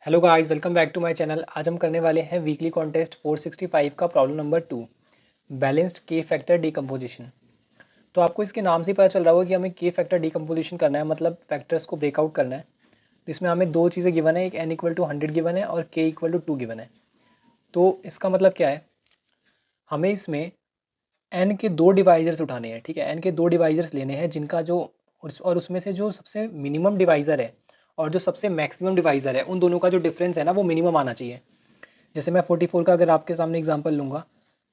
Hello guys, welcome back to my channel. आज हम करने वाले हैं वीकली कॉन्टेस्ट 465 का problem number 2, balanced K factor decomposition. तो आपको इसके नाम से ही पता चल रहा होगा कि हमें के फैक्टर डिकम्पोजिशन करना है, मतलब फैक्टर्स को ब्रेकआउट करना है। इसमें हमें दो चीज़ें गिवन है, एक n इक्वल टू 100 गिवन है और k इक्वल टू 2 गिवन है। तो इसका मतलब क्या है, हमें इसमें n के दो डिवाइजर्स उठाने हैं। ठीक है, n के दो डिवाइजर्स लेने हैं जिनका जो और उसमें से जो सबसे मिनिमम डिवाइज़र है और जो सबसे मैक्सिमम डिवाइज़र है, उन दोनों का जो डिफरेंस है ना, वो मिनिमम आना चाहिए। जैसे मैं 44 का अगर आपके सामने एग्जांपल लूँगा,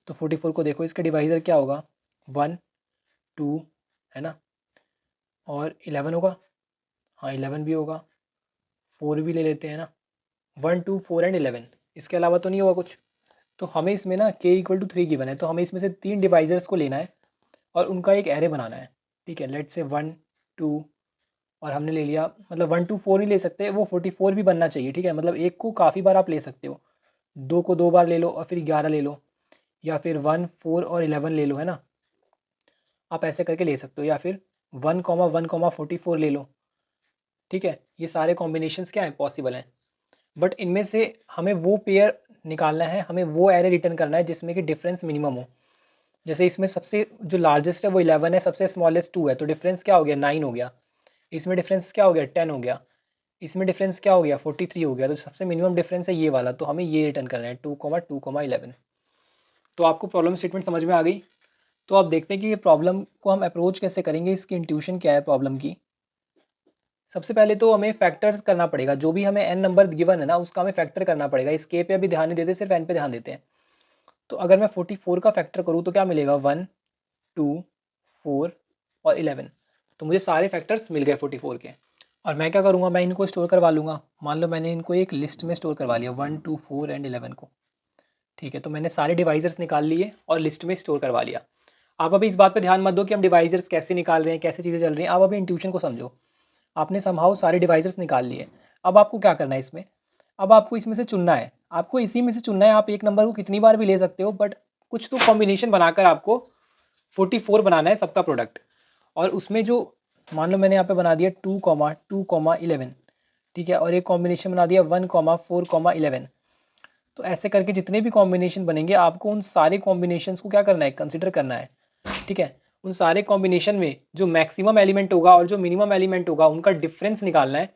तो 44 को देखो, इसका डिवाइज़र क्या होगा, 1 2 है ना, और 11 होगा। हाँ, 11 भी होगा, 4 भी ले लेते हैं ना, 1 2 4 एंड 11। इसके अलावा तो नहीं होगा कुछ। तो हमें इसमें ना k इक्वल टू 3 गिवन है, तो हमें इसमें से तीन डिवाइजर्स को लेना है और उनका एक एरे बनाना है। ठीक है, लेट्स से 1 2, और हमने ले लिया, मतलब 1 2 4 ही ले सकते हैं, वो 44 भी बनना चाहिए। ठीक है, मतलब एक को काफ़ी बार आप ले सकते हो, दो को दो बार ले लो और फिर 11 ले लो, या फिर 1 4 और 11 ले लो, है ना। आप ऐसे करके ले सकते हो, या फिर 1 1 44 ले लो। ठीक है, ये सारे कॉम्बिनेशंस क्या हैं, पॉसिबल हैं। बट इनमें से हमें वो पेयर निकालना है, हमें वो एरे रिटर्न करना है जिसमें कि डिफरेंस मिनिमम हो। जैसे इसमें सबसे जो लार्जेस्ट है वो 11 है, सबसे स्मॉलेस्ट 2 है, तो डिफरेंस क्या हो गया, 9 हो गया। इसमें डिफरेंस क्या हो गया, 10 हो गया। इसमें डिफरेंस क्या हो गया, 43 हो गया। तो सबसे मिनिमम डिफरेंस है ये वाला, तो हमें ये रिटर्न करना है, 2 2 11। तो आपको प्रॉब्लम स्टेटमेंट समझ में आ गई। तो आप देखते हैं कि ये प्रॉब्लम को हम अप्रोच कैसे करेंगे, इसकी इंट्यूशन क्या है प्रॉब्लम की। सबसे पहले तो हमें फैक्टर्स करना पड़ेगा, जो भी हमें n नंबर गिवन है ना, उसका हमें फैक्टर करना पड़ेगा। इस k पे अभी ध्यान नहीं देते, सिर्फ n पे ध्यान देते हैं। तो अगर मैं 44 का फैक्टर करूँ तो क्या मिलेगा, 1 2 4 और 11। तो मुझे सारे फैक्टर्स मिल गए 44 के। और मैं क्या करूँगा, मैं इनको स्टोर करवा लूँगा। मान लो मैंने इनको एक लिस्ट में स्टोर करवा लिया, 1 2 4 एंड 11 को। ठीक है, तो मैंने सारे डिवाइजर्स निकाल लिए और लिस्ट में स्टोर करवा लिया। आप अभी इस बात पे ध्यान मत दो कि हम डिवाइजर्स कैसे निकाल रहे हैं, कैसे चीज़ें चल रही हैं। आप अभी इंट्यूशन को समझो। आपने समहाउ सारे डिवाइजर्स निकाल लिए। अब आपको क्या करना है इसमें, अब आपको इसमें से चुनना है, आपको इसी में से चुनना है। आप एक नंबर को कितनी बार भी ले सकते हो, बट कुछ तो कॉम्बिनेशन बनाकर आपको 44 बनाना है, सबका प्रोडक्ट। और उसमें जो, मान लो मैंने यहाँ पे बना दिया 2 2 11। ठीक है, और एक कॉम्बिनेशन बना दिया 1 4 11। तो ऐसे करके जितने भी कॉम्बिनेशन बनेंगे, आपको उन सारे कॉम्बिनेशंस को क्या करना है, कंसिडर करना है। ठीक है, उन सारे कॉम्बिनेशन में जो मैक्सिमम एलिमेंट होगा और जो मिनिमम एलिमेंट होगा, उनका डिफरेंस निकालना है।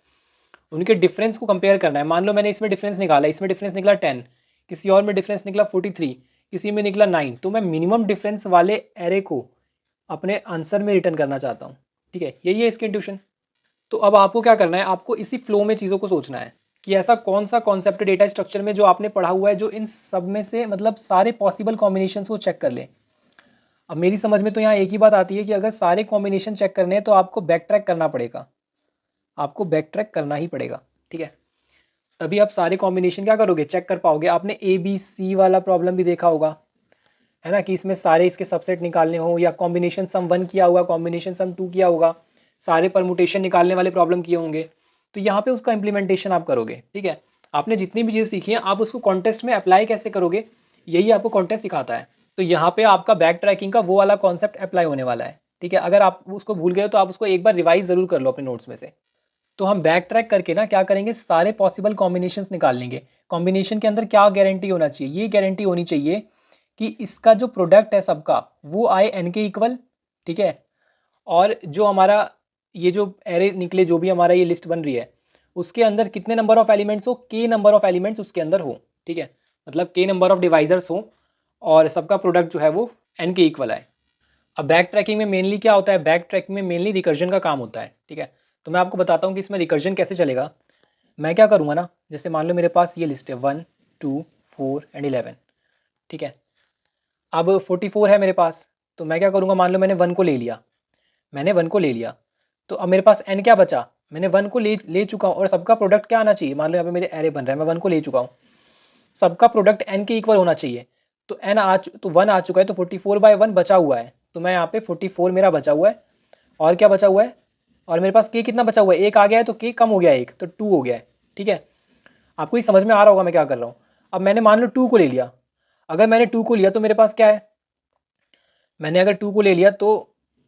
उनके डिफरेंस को कंपेयर करना है। मान लो मैंने इसमें डिफरेंस निकाला, इसमें डिफरेंस निकला 10, किसी और में डिफरेंस निकला 43, किसी में निकला 9, तो मैं मिनिमम डिफरेंस वाले एरे को अपने आंसर में रिटर्न करना चाहता हूँ। ठीक है, यही है इसकी इंट्यूशन। तो अब आपको क्या करना है, आपको इसी फ्लो में चीज़ों को सोचना है कि ऐसा कौन सा कॉन्सेप्ट डेटा स्ट्रक्चर में जो आपने पढ़ा हुआ है, जो इन सब में से मतलब सारे पॉसिबल कॉम्बिनेशंस को चेक कर ले। अब मेरी समझ में तो यहाँ एक ही बात आती है कि अगर सारे कॉम्बिनेशन चेक करने हैं तो आपको बैक ट्रैक करना पड़ेगा, आपको बैक ट्रैक करना ही पड़ेगा। ठीक है, तभी आप सारे कॉम्बिनेशन क्या करोगे, चेक कर पाओगे। आपने ABC वाला प्रॉब्लम भी देखा होगा, है ना, कि इसमें सारे इसके सबसेट निकालने हो, या कॉम्बिनेशन सम 1 किया होगा, कॉम्बिनेशन सम 2 किया होगा, सारे परमुटेशन निकालने वाले प्रॉब्लम किए होंगे। तो यहाँ पे उसका इम्प्लीमेंटेशन आप करोगे। ठीक है, आपने जितनी भी चीज़ें सीखी हैं, आप उसको कॉन्टेस्ट में अप्लाई कैसे करोगे, यही आपको कॉन्टेस्ट सिखाता है। तो यहाँ पे आपका बैक ट्रैकिंग का वो वाला कॉन्सेप्ट अप्लाई होने वाला है। ठीक है, अगर आप उसको भूल गए हो तो आप उसको एक बार रिवाइज ज़रूर कर लो अपने नोट्स में से। तो हम बैक ट्रैक करके ना क्या करेंगे, सारे पॉसिबल कॉम्बिनेशंस निकाल लेंगे। कॉम्बिनेशन के अंदर क्या गारंटी होना चाहिए, ये गारंटी होनी चाहिए कि इसका जो प्रोडक्ट है सबका, वो आए n के इक्वल। ठीक है, और जो हमारा ये जो एरे निकले, जो भी हमारा ये लिस्ट बन रही है, उसके अंदर कितने नंबर ऑफ एलिमेंट्स हो, k नंबर ऑफ एलिमेंट्स उसके अंदर हो। ठीक है, मतलब k नंबर ऑफ डिवाइजर्स हो और सबका प्रोडक्ट जो है वो n के इक्वल आए। अब बैक ट्रैकिंग में मेनली क्या होता है, बैक ट्रैकिंग में मेनली रिकर्जन का काम होता है। ठीक है, तो मैं आपको बताता हूँ कि इसमें रिकर्जन कैसे चलेगा। मैं क्या करूँगा ना, जैसे मान लो मेरे पास ये लिस्ट है 1 2 4 एंड 11। ठीक है, अब 44 है मेरे पास, तो मैं क्या करूँगा, मान लो मैंने 1 को ले लिया, मैंने 1 को ले लिया, तो अब मेरे पास n क्या बचा, मैंने 1 को ले चुका हूँ, और सबका प्रोडक्ट क्या आना चाहिए। मान लो यहाँ पे मेरे एरे बन रहा है, मैं 1 को ले चुका हूँ, सबका प्रोडक्ट n के इक्वल होना चाहिए। तो तो 1 आ चुका है, तो 44/1 बचा हुआ है। तो मैं यहाँ पे 44 मेरा बचा हुआ है, और क्या बचा हुआ है, और मेरे पास k कितना बचा हुआ है, 1 आ गया है, तो k कम हो गया है 1, तो 2 हो गया है। ठीक है, आपको ये समझ में आ रहा होगा मैं क्या कर रहा हूँ। अब मैंने मान लो 2 को ले लिया, अगर मैंने 2 को लिया तो मेरे पास क्या है, मैंने अगर 2 को ले लिया तो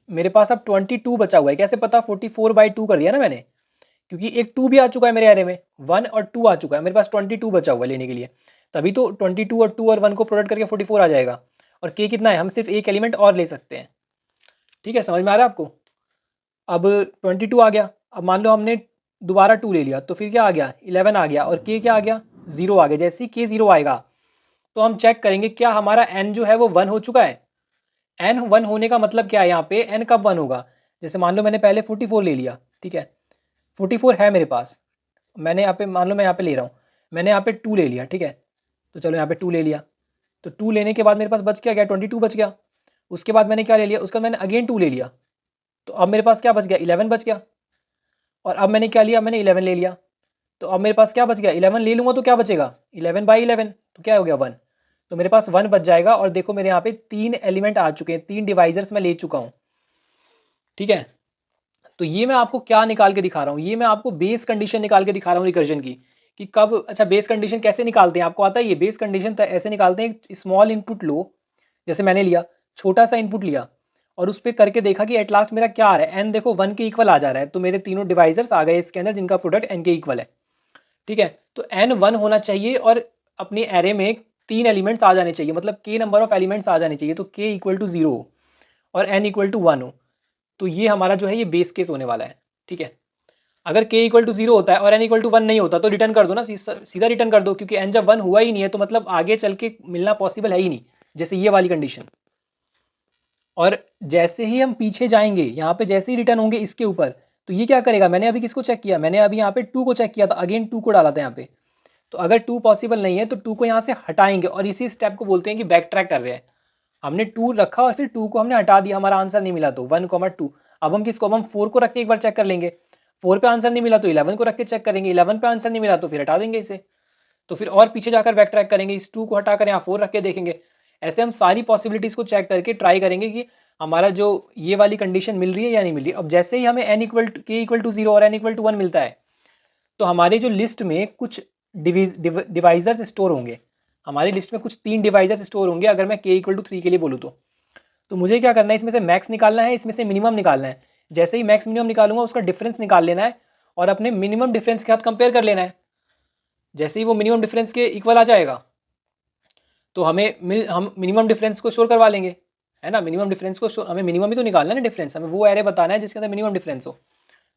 मेरे पास अब 22 बचा हुआ है। कैसे पता, 44/2 कर दिया ना मैंने, क्योंकि एक 2 भी आ चुका है मेरे एरे में, 1 और 2 आ चुका है, मेरे पास 22 बचा हुआ है लेने के लिए, तभी तो 22 और 2 और 1 को प्रोडक्ट करके 44 आ जाएगा। और के कितना है, हम सिर्फ एक एलिमेंट और ले सकते हैं। ठीक है, समझ में आ रहा है आपको? अब 22 आ गया, अब मान लो हमने दोबारा 2 ले लिया तो फिर क्या आ गया, 11 आ गया, और के क्या आ गया, 0 आ गया। जैसे ही के 0 आएगा तो हम चेक करेंगे क्या हमारा n जो है वो 1 हो चुका है। n 1 होने का मतलब क्या है, यहाँ पे n कब 1 होगा, जैसे मान लो मैंने पहले 44 ले लिया, ठीक है, 44 है मेरे पास, मैंने यहाँ पे मान लो मैं यहाँ पे ले रहा हूँ, मैंने यहाँ पे 2 ले लिया, ठीक है, तो चलो यहाँ पे 2 ले लिया, तो 2 लेने के बाद मेरे पास बच क्या गया, 22 बच गया। उसके बाद मैंने क्या ले लिया, उसका मैंने अगेन 2 ले लिया, तो अब मेरे पास क्या बच गया, 11 बच गया। और अब मैंने क्या लिया, मैंने 11 ले लिया, तो अब मेरे पास क्या बच गया, 11 ले लूँगा तो क्या बचेगा, 11/11, तो क्या हो गया 1, तो मेरे पास 1 बच जाएगा। और देखो मेरे यहाँ पे 3 एलिमेंट आ चुके हैं, 3 डिवाइजर्स मैं ले चुका हूँ। ठीक है, तो ये मैं आपको क्या निकाल के दिखा रहा हूँ, ये मैं आपको बेस कंडीशन निकाल के दिखा रहा हूँ रिकर्जन की, कि कब, अच्छा बेस कंडीशन कैसे निकालते हैं, आपको आता है ये बेस कंडीशन ऐसे निकालते हैं, स्मॉल इनपुट लो, जैसे मैंने लिया छोटा सा इनपुट लिया और उस पर करके देखा कि एट लास्ट मेरा क्या आ रहा है, एन देखो 1 के इक्वल आ जा रहा है, तो मेरे तीनों डिवाइजर्स आ गए इसके अंदर जिनका प्रोडक्ट एन के इक्वल है। ठीक है, तो एन 1 होना चाहिए और अपने एरे में 3 एलिमेंट्स आ जाने चाहिए, मतलब के नंबर ऑफ एलिमेंट्स आ जाने चाहिए, तो के इक्वल टू 0 हो और एन इक्वल टू 1 हो, तो ये हमारा जो है ये बेस केस होने वाला है। ठीक है, अगर k इक्वल टू 0 होता है और n इक्वल टू 1 नहीं होता तो रिटर्न कर दो ना, सीधा रिटर्न कर दो, क्योंकि n जब 1 हुआ ही नहीं है तो मतलब आगे चल के मिलना पॉसिबल है ही नहीं, जैसे ये वाली कंडीशन। और जैसे ही हम पीछे जाएंगे, यहाँ पे जैसे ही रिटर्न होंगे इसके ऊपर, तो ये क्या करेगा, मैंने अभी किसको चेक किया, मैंने अभी यहाँ पे 2 को चेक किया था, अगेन 2 को डाला था यहाँ पे, तो अगर 2 पॉसिबल नहीं है तो 2 को यहाँ से हटाएंगे, और इसी स्टेप को बोलते हैं कि बैक ट्रैक कर रहे हैं। हमने 2 रखा और फिर 2 को हमने हटा दिया, हमारा आंसर नहीं मिला तो 1,2, अब हम किसको, अब हम 4 को रख के एक बार चेक कर लेंगे, 4 पे आंसर नहीं मिला तो 11 को रख के चेक करेंगे, 11 पे आंसर नहीं मिला तो फिर हटा देंगे इसे, तो फिर और पीछे जाकर बैक ट्रैक करेंगे, इस 2 को हटाकर यहाँ 4 रख के देखेंगे। ऐसे हम सारी पॉसिबिलिटीज़ को चेक करके ट्राई करेंगे कि हमारा जो ये वाली कंडीशन मिल रही है या नहीं मिल रही। अब जैसे ही हमें के इक्वल टू 0 और n इक्वल टू 1 मिलता है, तो हमारी जो लिस्ट में कुछ डिवाइजर्स स्टोर होंगे, हमारी लिस्ट में कुछ 3 डिवाइजर्स स्टोर होंगे अगर मैं k इक्वल टू 3 के लिए बोलूँ तो मुझे क्या करना है, इसमें से मैक्स निकालना है, इसमें से मिनिमम निकालना है। जैसे ही मैक्स मिनिमम निकालूंगा उसका डिफरेंस निकाल लेना है और अपने मिनिमम डिफरेंस के साथ कंपेयर कर लेना है। जैसे ही वो मिनिमम डिफरेंस के इक्वल आ जाएगा तो हम मिनिमम डिफरेंस को स्टोर करवा लेंगे, है ना। मिनिमम डिफरेंस को हमें मिनिमम ही तो निकालना है ना, डिफरेंस हमें वो एरे बताना है जिसके अंदर मिनिमम डिफरेंस हो,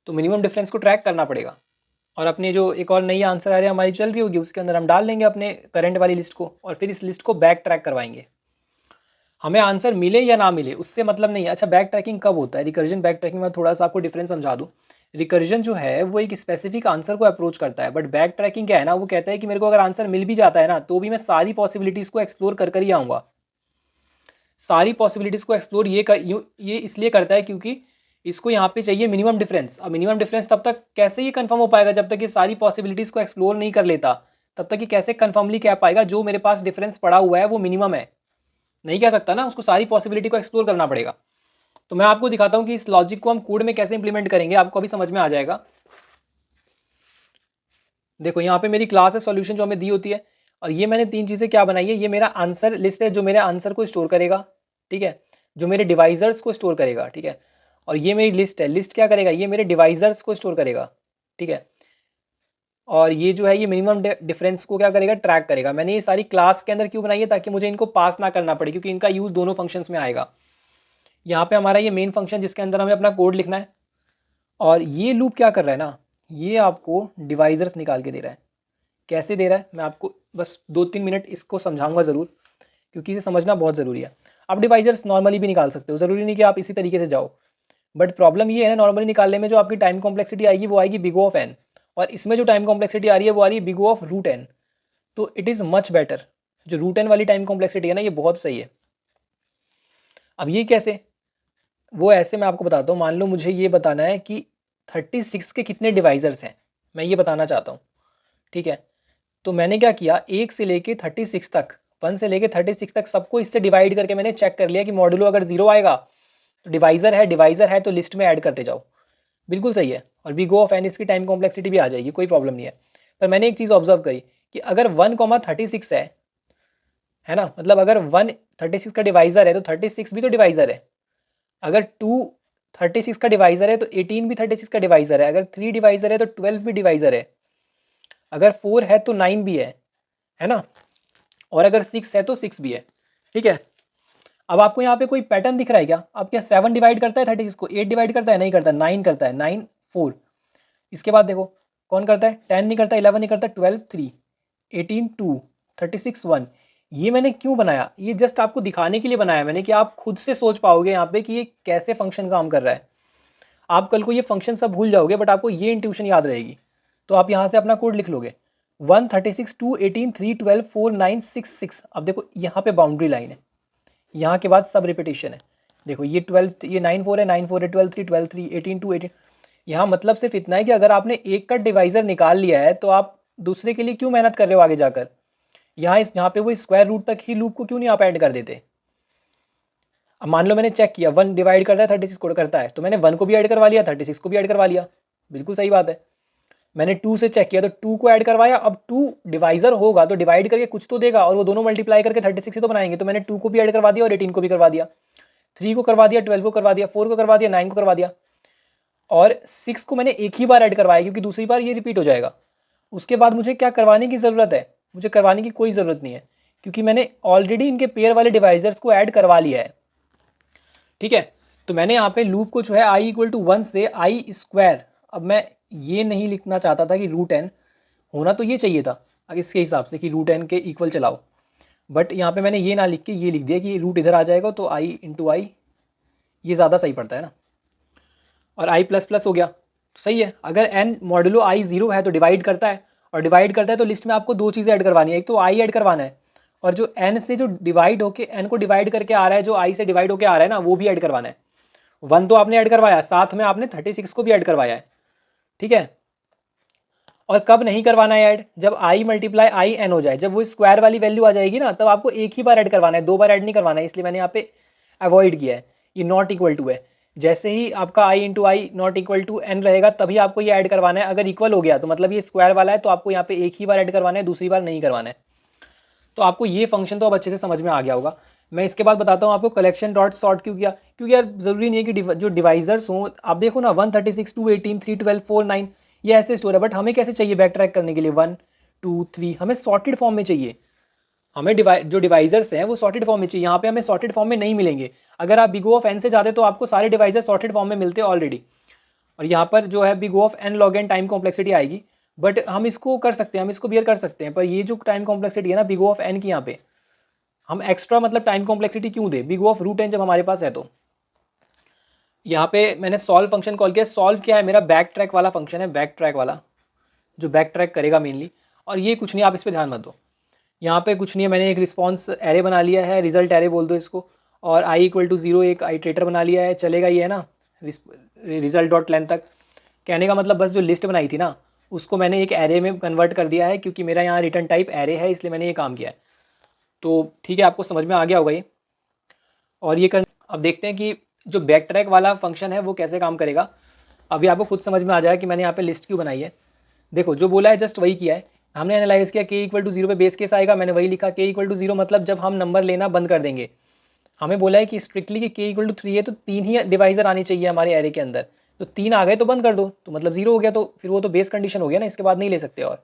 तो मिनिमम डिफरेंस को ट्रैक करना पड़ेगा। और अपनी जो एक और नई आंसर एरे हमारी चल रही होगी उसके अंदर हम डाल लेंगे अपने करंट वाली लिस्ट को, और फिर इस लिस्ट को बैक ट्रैक करवाएंगे। हमें आंसर मिले या ना मिले उससे मतलब नहीं है। अच्छा, बैक ट्रैकिंग कब होता है, रिकर्जन बैक ट्रैकिंग में थोड़ा सा आपको डिफरेंस समझा दूँ। रिकर्जन जो है वो एक स्पेसिफिक आंसर को अप्रोच करता है, बट बैक ट्रैकिंग क्या है ना, वो कहता है कि मेरे को अगर आंसर मिल भी जाता है ना तो भी मैं सारी पॉसिबिलिटीज़ को एक्सप्लोर कर ही आऊँगा। सारी पॉसिबिलिटीज़ को एक्सप्लोर ये इसलिए करता है क्योंकि इसको यहाँ पे चाहिए मिनिमम डिफरेंस। अब मिनिमम डिफरेंस तब तक कैसे ये कंफर्म हो पाएगा जब तक ये सारी पॉसिबिलिटीज़ को एक्सप्लोर नहीं कर लेता, तब तक ये कैसे कंफर्मली कह पाएगा जो मेरे पास डिफरेंस पड़ा हुआ है वो मिनिमम है, नहीं कह सकता ना, उसको सारी पॉसिबिलिटी को एक्सप्लोर करना पड़ेगा। तो मैं आपको दिखाता हूँ कि इस लॉजिक को हम कोड में कैसे इंप्लीमेंट करेंगे, आपको अभी समझ में आ जाएगा। देखो यहाँ पे मेरी क्लास है सॉल्यूशन जो हमें दी होती है, और ये मैंने 3 चीज़ें क्या बनाई है, ये मेरा आंसर लिस्ट है जो मेरे आंसर को स्टोर करेगा, ठीक है, जो मेरे डिवाइजर्स को स्टोर करेगा, ठीक है, और ये मेरी लिस्ट है, लिस्ट क्या करेगा, ये मेरे डिवाइजर्स को स्टोर करेगा, ठीक है, और ये जो है ये मिनिमम डिफरेंस को क्या करेगा, ट्रैक करेगा। मैंने ये सारी क्लास के अंदर क्यों बनाई है, ताकि मुझे इनको पास ना करना पड़े, क्योंकि इनका यूज़ दोनों फंक्शंस में आएगा। यहाँ पे हमारा ये मेन फंक्शन जिसके अंदर हमें अपना कोड लिखना है, और ये लूप क्या कर रहा है ना, ये आपको डिवाइजर्स निकाल के दे रहा है। कैसे दे रहा है मैं आपको बस 2-3 मिनट इसको समझाऊंगा ज़रूर, क्योंकि इसे समझना बहुत ज़रूरी है। आप डिवाइजर्स नॉर्मली भी निकाल सकते हो, ज़रूरी नहीं कि आप इसी तरीके से जाओ, बट प्रॉब्लम ये है ना, नॉर्मली निकालने में जो आपकी टाइम कॉम्प्लेक्सिटी आएगी वो आएगी बिग O ऑफ n, और इसमें जो टाइम कॉम्प्लेक्सिटी आ रही है वो आ रही है big O of root n। तो इट इज़ मच बेटर, जो रूट n वाली टाइम कॉम्प्लेक्सिटी है ना ये बहुत सही है। अब ये कैसे, वो ऐसे मैं आपको बताता हूँ। मान लो मुझे ये बताना है कि 36 के कितने डिवाइजर्स हैं, मैं ये बताना चाहता हूँ, ठीक है। तो मैंने क्या किया, 1 से लेके 36 तक, 1 से लेके 36 तक सबको इससे डिवाइड करके मैंने चेक कर लिया कि मॉडुलो अगर 0 आएगा तो डिवाइज़र है तो लिस्ट में ऐड करते जाओ, बिल्कुल सही है। और बिग O ऑफ n इसकी टाइम कॉम्प्लेक्सिटी भी आ जाएगी, कोई प्रॉब्लम नहीं है। पर मैंने एक चीज़ ऑब्जर्व करी कि अगर 1,36 है ना, मतलब अगर 1 36 का डिवाइज़र है तो 36 भी तो डिवाइज़र है। अगर 2 36 का डिवाइज़र है तो 18 भी 36 का डिवाइज़र है, अगर 3 डिवाइज़र है तो 12 भी डिवाइज़र है, अगर 4 है तो 9 भी है ना, और अगर 6 है तो 6 भी है। ठीक है, अब आपको यहाँ पे कोई पैटर्न दिख रहा है क्या? अब क्या 7 डिवाइड करता है 36 को, 8 डिवाइड करता है? नहीं करता, 9 करता है, 9 4। इसके बाद देखो कौन करता है, 10 नहीं करता, 11 नहीं करता, 12 3, 18 2, 36 1। ये मैंने क्यों बनाया, ये जस्ट आपको दिखाने के लिए बनाया मैंने कि आप खुद से सोच पाओगे यहाँ पे कि ये कैसे फंक्शन काम कर रहा है। आप कल को ये फंक्शन सब भूल जाओगे बट आपको ये इंट्यूशन याद रहेगी, तो आप यहाँ से अपना कोड लिख लोगे 1 36 2 18 3 12 4 9 6 6। अब देखो यहाँ पे बाउंड्री लाइन है, यहाँ के बाद सब रिपीटेशन है। देखो ये 12, ये 9 4 है, 9 4 है, 12 3 12 3, 18 2 18। यहाँ मतलब सिर्फ इतना है कि अगर आपने एक का डिवाइज़र निकाल लिया है तो आप दूसरे के लिए क्यों मेहनत कर रहे हो आगे जाकर। यहाँ पे वो स्क्वायर रूट तक ही लूप को क्यों नहीं आप ऐड कर देते। अब मान लो मैंने चेक किया 1 डिवाइड करता है 36 को करता है, तो मैंने 1 को भी ऐड करवा लिया, 36 को भी ऐड करवा लिया, बिल्कुल सही बात है। मैंने 2 से चेक किया तो 2 को ऐड करवाया, अब 2 डिवाइज़र होगा तो डिवाइड करके कुछ तो देगा, और वो दोनों मल्टीप्लाई करके 36 ही तो बनाएंगे, तो मैंने 2 को भी ऐड करवा दिया और 18 को भी करवा दिया, 3 को करवा दिया, 12 को करवा दिया, 4 को करवा दिया, 9 को करवा दिया, और 6 को मैंने एक ही बार ऐड करवाया क्योंकि दूसरी बार ये रिपीट हो जाएगा। उसके बाद मुझे क्या करवाने की ज़रूरत है, मुझे करवाने की कोई ज़रूरत नहीं है क्योंकि मैंने ऑलरेडी इनके पेयर वाले डिवाइजर्स को ऐड करवा लिया है। ठीक है, तो मैंने यहाँ पे लूप को जो है i = 1 से आई स्क्वायर, अब मैं ये नहीं लिखना चाहता था कि √n, होना तो ये चाहिए था इसके हिसाब से कि √n के इक्वल चलाओ, बट यहाँ पे मैंने ये ना लिख के ये लिख दिया कि रूट इधर आ जाएगा तो i × i, ये ज़्यादा सही पड़ता है ना, और i++ हो गया, सही है। अगर n मॉडुलो i 0 है तो डिवाइड करता है, और डिवाइड करता है तो लिस्ट में आपको दो चीज़ें ऐड करवानी है, एक तो i ऐड करवाना है, और जो n से जो डिवाइड होके n को डिवाइड करके आ रहा है, जो i से डिवाइड होके आ रहा है ना, वो भी ऐड करवाना है। 1 तो आपने ऐड करवाया, साथ में आपने 36 को भी ऐड करवाया है। ठीक है, और कब नहीं करवाना है ऐड, जब i × i n हो जाए, जब वो स्क्वायर वाली वैल्यू आ जाएगी ना, तब आपको एक ही बार ऐड करवाना है, दो बार ऐड नहीं करवाना है, इसलिए मैंने यहाँ पे अवॉइड किया है। ये नॉट इक्वल टू है, जैसे ही आपका i × i not equal to n रहेगा तभी आपको ये ऐड करवाना है, अगर इक्वल हो गया तो मतलब ये स्क्वायर वाला है, तो आपको यहाँ पे एक ही बार ऐड करवाना है, दूसरी बार नहीं करवाना है। तो आपको ये फंक्शन तो अब अच्छे से समझ में आ गया होगा। मैं इसके बाद बताता हूँ आपको कलेक्शन डॉट सॉर्ट क्यों किया, क्योंकि यार ज़रूरी नहीं है कि जो डिवाइजर्स हों, आप देखो ना 1 36 2 18 3 12 4 9, ये ऐसे स्टोर है, बट हमें कैसे चाहिए बैक ट्रैक करने के लिए 1 2 3, हमें सॉर्टेड फॉर्म में चाहिए। हमें जो डिवाइजर्स हैं वो सॉर्टेड फॉर्म में चाहिए, यहाँ पे हमें सॉर्टेड फॉर्म में नहीं मिलेंगे। अगर आप बिग O ऑफ n से जाते तो आपको सारे डिवाइजर सॉर्टेड फॉर्म में मिलते ऑलरेडी, और यहाँ पर जो है big O of n log n time complexity आएगी, बट हम इसको कर सकते हैं, हम इसको बियर कर सकते हैं, पर ये जो टाइम कॉम्प्लेक्सिटी है ना बिग O ऑफ n की, यहाँ पे हम एक्स्ट्रा मतलब टाइम कॉम्प्लेक्सिटी क्यों दे, बिग O ऑफ √n जब हमारे पास है। तो यहाँ पे मैंने सॉल्व फंक्शन कॉल किया, सॉल्व क्या है, मेरा बैक ट्रैक वाला फंक्शन है, बैक ट्रैक वाला जो बैक ट्रैक करेगा मेनली, और ये कुछ नहीं, आप इस पर ध्यान मत दो। यहाँ पे कुछ नहीं है, मैंने एक रिस्पॉन्स एरे बना लिया है, रिजल्ट एरे बोल दो इसको, और i = 0 एक आइट्रेटर बना लिया है, चलेगा ये है ना, रिजल्ट डॉट लेंथ तक। कहने का मतलब बस जो लिस्ट बनाई थी ना उसको मैंने एक एरे में कन्वर्ट कर दिया है, क्योंकि मेरा यहाँ रिटर्न टाइप एरे है, इसलिए मैंने ये काम किया है। तो ठीक है, आपको समझ में आ गया होगा ये। और ये अब देखते हैं कि जो बैक ट्रैक वाला फंक्शन है वो कैसे काम करेगा। अभी आपको खुद समझ में आ जाएगा कि मैंने यहाँ पे लिस्ट क्यों बनाई है। देखो जो बोला है जस्ट वही किया है, हमने एनालाइज किया k = 0 पे बेस केस आएगा, मैंने वही लिखा k = 0 मतलब जब हम नंबर लेना बंद कर देंगे। हमें बोला है कि स्ट्रिक्टली कि k = 3 है तो 3 ही डिवाइजर आनी चाहिए हमारे एरे के अंदर, तो 3 आ गए तो बंद कर दो, तो मतलब 0 हो गया, तो फिर वो तो बेस कंडीशन हो गया ना, इसके बाद नहीं ले सकते। और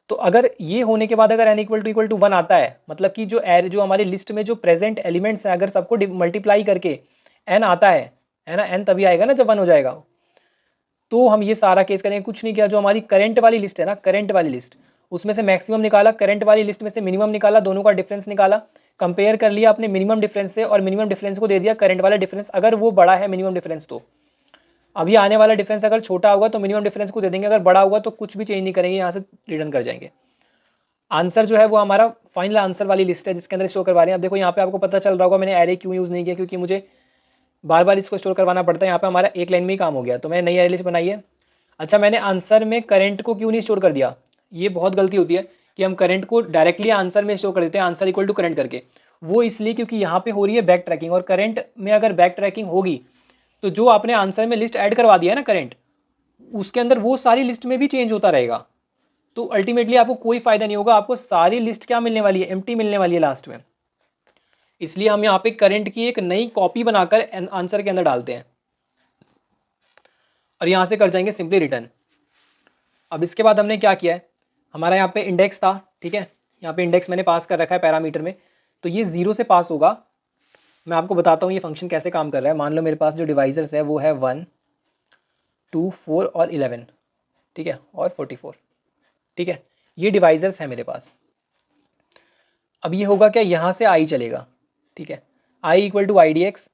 तो अगर ये होने के बाद अगर n = 1 आता है, मतलब कि जो हमारी लिस्ट में जो प्रेजेंट एलिमेंट्स हैं अगर सबको मल्टीप्लाई करके n आता है ना, n तभी आएगा ना जब 1 हो जाएगा। तो हम ये सारा केस करेंगे, कुछ नहीं किया, जो हमारी करंट वाली लिस्ट है ना, करंट वाली लिस्ट, उसमें से मैक्सिमम निकाला, करंट वाली लिस्ट में से मिनिमम निकाला, दोनों का डिफरेंस निकाला, कंपेयर कर लिया अपने मिनिमम डिफरेंस से, और मिनिमम डिफरेंस को दे दिया करंट वाला डिफरेंस, अगर वो बड़ा है मिनिमम डिफरेंस तो। अभी आने वाला डिफरेंस अगर छोटा होगा तो मिनिमम डिफरेंस को दे देंगे, अगर बड़ा होगा तो कुछ भी चेंज नहीं करेंगे, यहाँ से रिटर्न कर जाएंगे। आंसर जो है वो हमारा फाइनल आंसर वाली लिस्ट है जिसके अंदर स्टोर करवा रहे हैं। अब देखो यहाँ पे आपको पता चल रहा होगा मैंने एरे क्यों यूज़ नहीं किया, क्योंकि मुझे बार बार इसको स्टोर करवाना पड़ता है। यहाँ पे हमारा एक लाइन में ही काम हो गया, तो मैंने नई एरे लिस्ट बनाई है। अच्छा, मैंने आंसर में करंट को क्यों नहीं स्टोर कर दिया, ये बहुत गलती होती है कि हम करंट को डायरेक्टली आंसर में स्टोर कर देते हैं, आंसर = करंट करके। वो इसलिए क्योंकि यहाँ पे हो रही है बैक ट्रैकिंग, और करंट में अगर बैक ट्रैकिंग होगी तो जो आपने आंसर में लिस्ट ऐड करवा दिया है ना करंट, उसके अंदर वो सारी लिस्ट में भी चेंज होता रहेगा, तो अल्टीमेटली आपको कोई फ़ायदा नहीं होगा, आपको सारी लिस्ट क्या मिलने वाली है, एम्प्टी मिलने वाली है लास्ट में। इसलिए हम यहाँ पे करंट की एक नई कॉपी बनाकर आंसर के अंदर डालते हैं। और यहाँ से कर जाएंगे सिंपली रिटर्न। अब इसके बाद हमने क्या किया है, हमारा यहाँ पे इंडेक्स था, ठीक है, यहाँ पे इंडेक्स मैंने पास कर रखा है पैरामीटर में, तो ये 0 से पास होगा। मैं आपको बताता हूँ ये फंक्शन कैसे काम कर रहा है। मान लो मेरे पास जो डिवाइजर्स है वो है 1, 2, 4 और 11, ठीक है, और 44, ठीक है, ये डिवाइजर्स हैं मेरे पास। अब ये होगा क्या, यहाँ से आई चलेगा, ठीक है, I equal to I D X.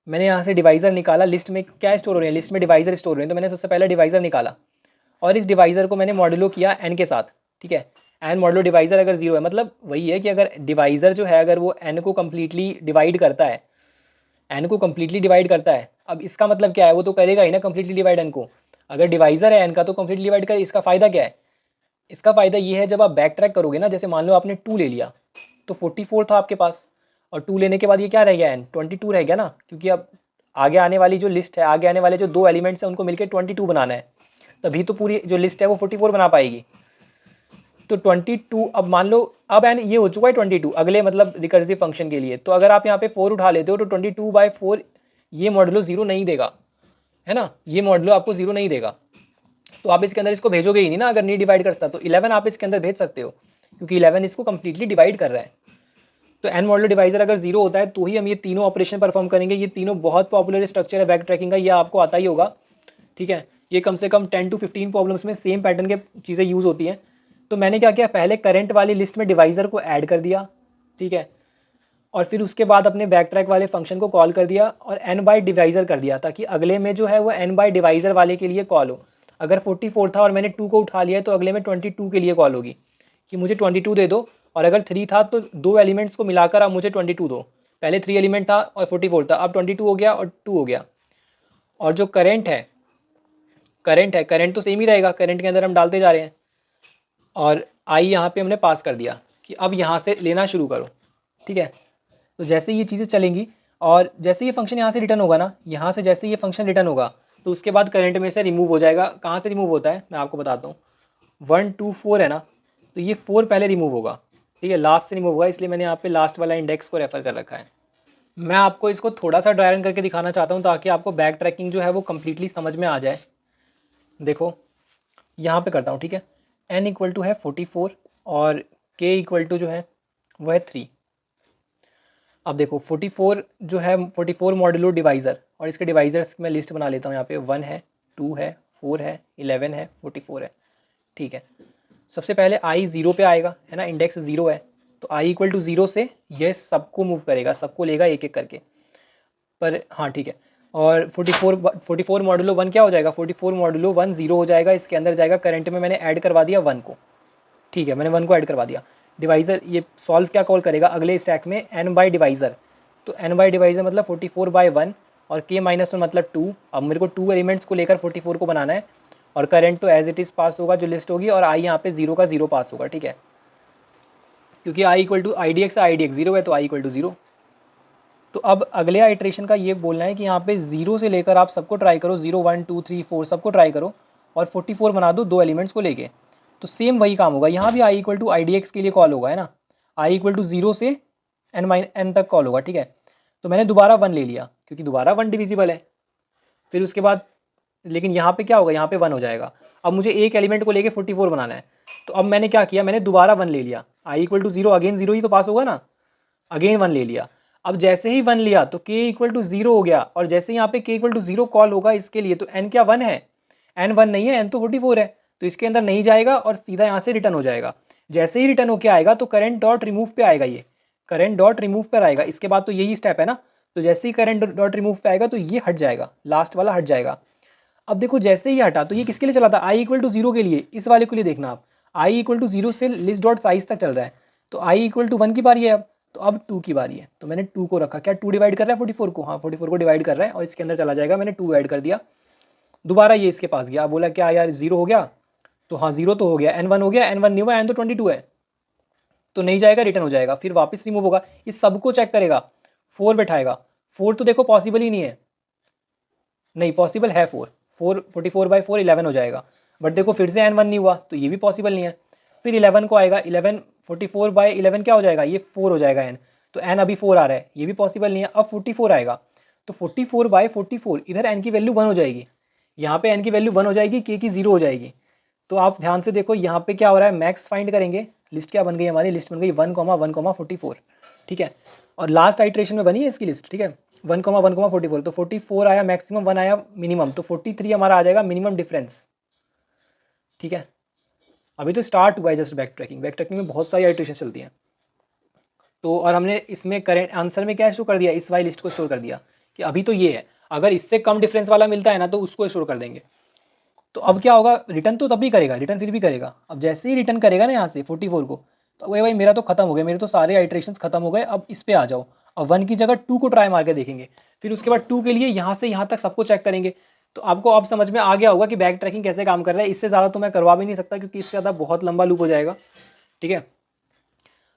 मैंने यहाँ से डिवाइज़र निकाला, लिस्ट में क्या स्टोर हो रहे हैं, लिस्ट में डिवाइज़र स्टोर हो रहे हैं, तो मैंने सबसे पहले डिवाइज़र निकाला और इस डिवाइज़र को मैंने मॉड्यूलो किया n के साथ, ठीक है। n मॉड्यूलो डिवाइज़र अगर 0 है, मतलब वही है कि अगर डिवाइज़र जो है अगर वो n को कम्प्लीटली डिवाइड करता है, n को कम्प्लीटली डिवाइड करता है, अब इसका मतलब क्या है, वो तो करेगा ही ना कम्प्लीटली डिवाइड n को। अगर डिवाइज़र है n का तो कम्प्लीटली डिवाइड करे, इसका फ़ायदा क्या है, इसका फ़ायदा ये है जब आप बैक ट्रैक करोगे ना, जैसे मान लो आपने 2 ले लिया तो 44 था आपके पास, और 2 लेने के बाद ये क्या रह गया, n 22 रह गया ना, क्योंकि अब आगे आने वाली जो लिस्ट है, आगे आने वाले जो 2 एलिमेंट्स हैं उनको मिलकर 22 बनाना है, तभी तो पूरी जो लिस्ट है वो 44 बना पाएगी। तो 22, अब मान लो अब n ये हो चुका है 22 अगले मतलब रिकर्सिव फंक्शन के लिए, तो अगर आप यहाँ पे 4 उठा लेते हो तो 22/4 ये मॉडुलो 0 नहीं देगा, है ना, ये मॉडुलो आपको 0 नहीं देगा। तो आप इसके अंदर इसको भेजोगे ही नहीं ना, अगर नहीं डिवाइड करता तो 11 आप इसके अंदर भेज सकते हो, क्योंकि 11 इसको कम्प्लीटली डिवाइड कर रहा है। तो n मॉडुलो डिवाइजर अगर 0 होता है तो ही हम ये तीनों ऑपरेशन परफॉर्म करेंगे। ये तीनों बहुत पॉपुलर स्ट्रक्चर है बैक ट्रैकिंग का, ये आपको आता ही होगा, ठीक है। ये कम से कम 10 to 15 प्रॉब्लम्स में सेम पैटर्न के चीज़ें यूज़ होती हैं। तो मैंने क्या किया, पहले करंट वाली लिस्ट में डिवाइज़र को ऐड कर दिया, ठीक है, और फिर उसके बाद अपने बैक ट्रैक वाले फंक्शन को कॉल कर दिया और n बाई डिवाइज़र कर दिया, ताकि अगले में जो है वो n बाई डिवाइज़र वाले के लिए कॉल हो। अगर 44 था और मैंने 2 को उठा लिया है तो अगले में 22 के लिए कॉल होगी कि मुझे 22 दे दो, और अगर 3 था तो 2 एलिमेंट्स को मिलाकर अब मुझे 22 दो। पहले 3 एलिमेंट था और 44 था, अब 22 हो गया और 2 हो गया। और जो करंट है, करंट तो सेम ही रहेगा, करंट के अंदर हम डालते जा रहे हैं, और आई यहाँ पे हमने पास कर दिया कि अब यहाँ से लेना शुरू करो, ठीक है। तो जैसे ये चीज़ें चलेंगी और जैसे ये फंक्शन यहाँ से रिटर्न होगा ना, यहाँ से जैसे ये फंक्शन रिटर्न होगा तो उसके बाद करंट में से रिमूव हो जाएगा। कहाँ से रिमूव होता है मैं आपको बताता हूँ, 1, 2, 4 है ना, तो ये 4 पहले रिमूव होगा, ठीक है, लास्ट से रिमूव होगा, इसलिए मैंने यहाँ पे लास्ट वाला इंडेक्स को रेफर कर रखा है। मैं आपको इसको थोड़ा सा ड्राई रन करके दिखाना चाहता हूँ ताकि आपको बैक ट्रैकिंग जो है वो कम्प्लीटली समझ में आ जाए। देखो यहाँ पे करता हूँ, ठीक है, n इक्वल टू है 44 और k इक्वल टू जो है वो है 3। अब देखो 44 जो है 44 मॉड्यूलो डिवाइज़र, और इसके डिवाइज़र्स मैं लिस्ट बना लेता हूँ। यहाँ पे 1 है, 2 है, 4 है, 11 है, 44 है, ठीक है। सबसे पहले i 0 पे आएगा, है ना, इंडेक्स 0 है, तो i इक्वल टू 0 से ये सबको मूव करेगा, सबको लेगा एक एक करके, पर हाँ ठीक है। और 44 मॉडुलो 1 क्या हो जाएगा, 44 मॉडुलो 1 0 हो जाएगा, इसके अंदर जाएगा, करंट में मैंने ऐड करवा दिया 1 को, ठीक है, मैंने 1 को ऐड करवा दिया। डिवाइज़र ये सॉल्व क्या कॉल करेगा अगले स्टैक में, n बाई डिवाइज़र, तो n बाई डिवाइज़र मतलब 44/1 और k -1 मतलब 2। अब मेरे को 2 एलिमेंट्स को लेकर 44 को बनाना है, और करंट तो एज इट इज़ पास होगा जो लिस्ट होगी, और i यहाँ पे 0 का 0 पास होगा, ठीक है, क्योंकि i equal to I D X 0 है तो i इक्वल टू 0। तो अब अगले आइट्रेशन का ये बोलना है कि यहाँ पे 0 से लेकर आप सबको ट्राई करो, 0, 1, 2, 3, 4 सबको ट्राई करो, और 44 बना दो 2 एलिमेंट्स को लेके, तो सेम वही काम होगा। यहाँ भी i equal to I D X के लिए कॉल होगा, है ना, i इक्वल टू 0 से n तक कॉल होगा, ठीक है। तो मैंने दोबारा 1 ले लिया क्योंकि दोबारा 1 डिविजिबल है। फिर उसके बाद लेकिन यहाँ पे क्या होगा, यहाँ पे 1 हो जाएगा। अब मुझे एक एलिमेंट को लेके 44 बनाना है, तो अब मैंने क्या किया, मैंने दोबारा 1 ले लिया, i इक्वल टू 0, अगेन 0 ही तो पास होगा ना, अगेन 1 ले लिया। अब जैसे ही 1 लिया तो k इक्वल टू 0 हो गया, और जैसे यहाँ पे k इक्वल टू 0 कॉल होगा इसके लिए, तो n क्या 1 है, n 1 नहीं है, n तो 44 है, तो इसके अंदर नहीं जाएगा और सीधा यहाँ से रिटर्न हो जाएगा। जैसे ही रिटर्न होके आएगा तो करंट डॉट रिमूव पे आएगा, ये करंट डॉट रिमूव पर आएगा, इसके बाद तो यही स्टेप है ना। तो जैसे ही करंट डॉट रिमूव पे आएगा तो ये हट जाएगा, लास्ट वाला हट जाएगा। अब देखो जैसे ही हटा तो ये किसके लिए चला था, i इक्वल टू 0 के लिए, इस वाले के लिए देखना आप, i इक्वल टू 0 से लिस्ट डॉट साइज तक चल रहा है, तो i इक्वल टू 1 की बारी है अब, तो अब 2 की बारी है, तो मैंने 2 को रखा। क्या 2 डिवाइड कर रहा है 44 को, हाँ 44 को डिवाइड कर रहा है, और इसके अंदर चला जाएगा, मैंने 2 ऐड कर दिया। दोबारा ये इसके पास गया, बोला क्या यार 0 हो गया, तो हाँ 0 तो हो गया, n 1 हो गया, n 1 नहीं हुआ, n तो 22 है, तो नहीं जाएगा, रिटर्न हो जाएगा, फिर वापस रिमूव होगा, इस सबको चेक करेगा, 4 बैठाएगा, 4 तो देखो पॉसिबल ही नहीं है, नहीं पॉसिबल है 4 44/4 11 हो जाएगा, बट देखो फिर से n1 नहीं हुआ तो ये भी पॉसिबल नहीं है। फिर 11 को आएगा, 11 44/11 क्या हो जाएगा, ये 4 हो जाएगा n, तो n अभी 4 आ रहा है, ये भी पॉसिबल नहीं है। अब 44 आएगा तो 44/44 इधर n की वैल्यू 1 हो जाएगी, यहाँ पे n की वैल्यू 1 हो जाएगी, k की 0 हो जाएगी। तो आप ध्यान से देखो यहाँ पे क्या हो रहा है, मैक्स फाइंड करेंगे। लिस्ट क्या बन गई हमारी, लिस्ट बन गई 1,1,44, ठीक है। और लास्ट आइट्रेशन में बनी है इसकी लिस्ट, ठीक है, 1,1,44। तो 44 आया मैक्सिमम, 1 आया मिनिमम, तो 43 हमारा आ जाएगा मिनिमम डिफरेंस, ठीक है। अभी तो स्टार्ट हुआ है जस्ट बैक ट्रैकिंग में बहुत सारी आइट्रेशन चलती हैं। तो और हमने इसमें करेंट आंसर में क्या शो कर दिया, इस वाली लिस्ट को स्टोर कर दिया कि अभी तो ये है, अगर इससे कम डिफरेंस वाला मिलता है ना तो उसको स्टोर कर देंगे। तो अब क्या होगा, रिटर्न तो तब भी करेगा, रिटर्न फिर भी करेगा। अब जैसे ही रिटर्न करेगा ना यहाँ से 44 को, तो वही भाई मेरा तो खत्म हो गया, मेरे तो सारे आइट्रेशंस खत्म हो गए, अब इस पे आ जाओ। अब 1 की जगह 2 को ट्राई मार के देखेंगे, फिर उसके बाद 2 के लिए यहाँ से यहाँ तक सबको चेक करेंगे। तो आपको अब समझ में आ गया होगा कि बैक ट्रैकिंग कैसे काम कर रहा है। इससे ज़्यादा तो मैं करवा भी नहीं सकता क्योंकि इससे ज़्यादा बहुत लंबा लूप हो जाएगा, ठीक है।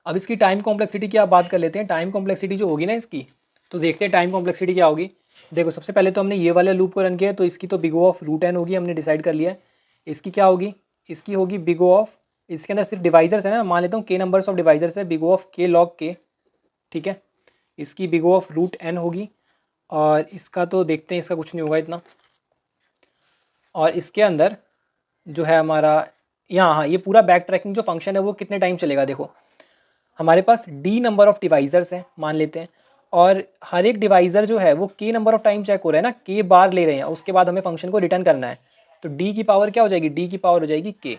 अब इसकी टाइम कॉम्प्लेक्सिटी की आप बात कर लेते हैं। टाइम कॉम्प्लेक्सिटी जो होगी ना इसकी, तो देखते हैं टाइम कॉम्प्लेक्सिटी क्या होगी। देखो सबसे पहले तो हमने ये वाले लूप को रन किया है, तो इसकी तो बिग O ऑफ √n होगी, हमने डिसाइड कर लिया है। इसकी क्या होगी, इसकी होगी बिग O ऑफ, इसके अंदर सिर्फ डिवाइजर्स है ना, मान लेता हूँ k नंबर्स ऑफ डिवाइजर्स है, big O of k log k, ठीक है। इसकी बिग O ऑफ √n होगी, और इसका तो देखते हैं, इसका कुछ नहीं होगा इतना। और इसके अंदर जो है हमारा यहाँ, हाँ, ये पूरा बैक ट्रैकिंग जो फंक्शन है वो कितने टाइम चलेगा, देखो हमारे पास d नंबर ऑफ डिवाइजर्स हैं मान लेते हैं, और हर एक डिवाइज़र जो है वो k number of time check हो रहा है ना, k बार ले रहे हैं, उसके बाद हमें फंक्शन को रिटर्न करना है। तो d की पावर क्या हो जाएगी, d की पावर हो जाएगी k,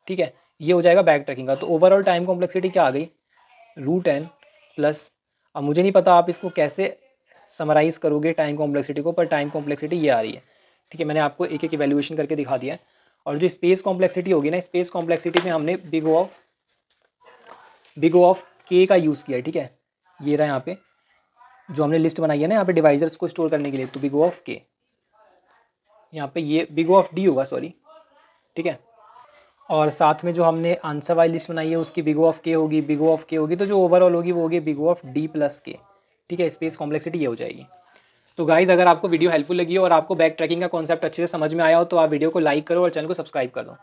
ठीक है। ये हो जाएगा बैक ट्रैकिंग का। तो ओवरऑल टाइम कॉम्प्लेक्सिटी क्या आ गई, √n प्लस, अब मुझे नहीं पता आप इसको कैसे समराइज़ करोगे टाइम कॉम्प्लेक्सिटी को, पर टाइम कॉम्प्लेक्सिटी ये आ रही है, ठीक है। मैंने आपको एक एक इवैल्यूएशन करके दिखा दिया है। और जो स्पेस कॉम्प्लेक्सिटी होगी ना, स्पेस कॉम्प्लेक्सिटी में हमने बिग O ऑफ k का यूज़ किया है, ठीक है। ये रहा यहाँ पे जो हमने लिस्ट बनाई है ना, यहाँ पे डिवाइजर्स को स्टोर करने के लिए, तो बिग O ऑफ k, यहाँ पे ये बिग O ऑफ d होगा, सॉरी, ठीक है। और साथ में जो हमने आंसर वाली लिस्ट बनाई है उसकी बिग O ऑफ k होगी, बिग O ऑफ k होगी, तो जो ओवरऑल होगी वो होगी big O of d plus k, ठीक है। स्पेस कॉम्प्लेक्सिटी ये हो जाएगी। तो गाइज़ अगर आपको वीडियो हेल्पफुल लगी हो और आपको बैक ट्रैकिंग का कॉन्सेप्ट अच्छे से समझ में आया हो तो आप वीडियो को लाइक करो और चैनल को सब्सक्राइब कर दो।